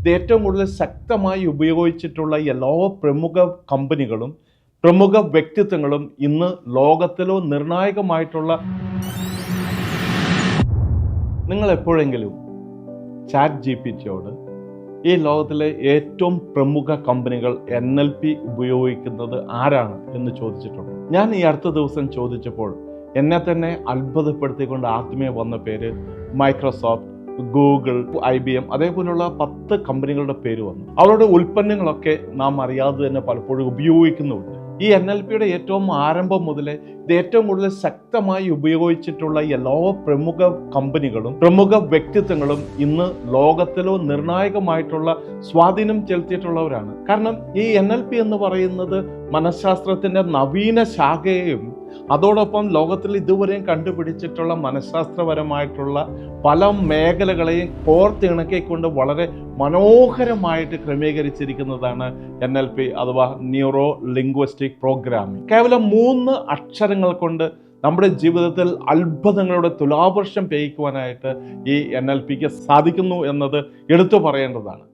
ഇത് ഏറ്റവും കൂടുതൽ ശക്തമായി ഉപയോഗിച്ചിട്ടുള്ള എല്ലാ പ്രമുഖ കമ്പനികളും പ്രമുഖ വ്യക്തിത്വങ്ങളും ഇന്ന് ലോകത്തിലോ നിർണായകമായിട്ടുള്ള നിങ്ങൾ എപ്പോഴെങ്കിലും ChatGPT-യോട് ഈ ലോകത്തിലെ ഏറ്റവും പ്രമുഖ കമ്പനികൾ NLP ഉപയോഗിക്കുന്നത് ആരാണ് എന്ന് ചോദിച്ചിട്ടുണ്ട്? ഞാൻ ഈ അടുത്ത ദിവസം ചോദിച്ചപ്പോൾ എന്നെ തന്നെ അത്ഭുതപ്പെടുത്തിക്കൊണ്ട് ആദ്യമേ വന്ന പേര് മൈക്രോസോഫ്റ്റ്, ഗൂഗിൾ, IBM അതേപോലുള്ള 10 കമ്പനികളുടെ പേര് വന്നു. അവരുടെ ഉൽപ്പന്നങ്ങളൊക്കെ നാം അറിയാതെ തന്നെ പലപ്പോഴും ഉപയോഗിക്കുന്നുണ്ട്. ഈ NLPയുടെ ഏറ്റവും ആരംഭം മുതലേ ഇത് ഏറ്റവും കൂടുതൽ ശക്തമായി ഉപയോഗിച്ചിട്ടുള്ള എല്ലാ പ്രമുഖ കമ്പനികളും പ്രമുഖ വ്യക്തിത്വങ്ങളും ഇന്ന് ലോകത്തിലോ നിർണായകമായിട്ടുള്ള സ്വാധീനം ചെലുത്തിയിട്ടുള്ളവരാണ്. കാരണം ഈ NLP എന്ന് പറയുന്നത് മനഃശാസ്ത്രത്തിൻ്റെ നവീന ശാഖയെയും അതോടൊപ്പം ലോകത്തിൽ ഇതുവരെയും കണ്ടുപിടിച്ചിട്ടുള്ള മനഃശാസ്ത്രപരമായിട്ടുള്ള പല മേഖലകളെയും കോർത്തിണക്കിക്കൊണ്ട് വളരെ മനോഹരമായിട്ട് ക്രമീകരിച്ചിരിക്കുന്നതാണ് NLP അഥവാ ന്യൂറോ ലിംഗ്വിസ്റ്റിക് പ്രോഗ്രാമിംഗ്. കേവലം 3 അക്ഷരങ്ങൾ കൊണ്ട് നമ്മുടെ ജീവിതത്തിൽ അത്ഭുതങ്ങളുടെ തുലാവർഷം പെയ്യിക്കുവാനായിട്ട് ഈ NLPക്ക് സാധിക്കുന്നു എന്നത് എടുത്തു പറയേണ്ടതാണ്.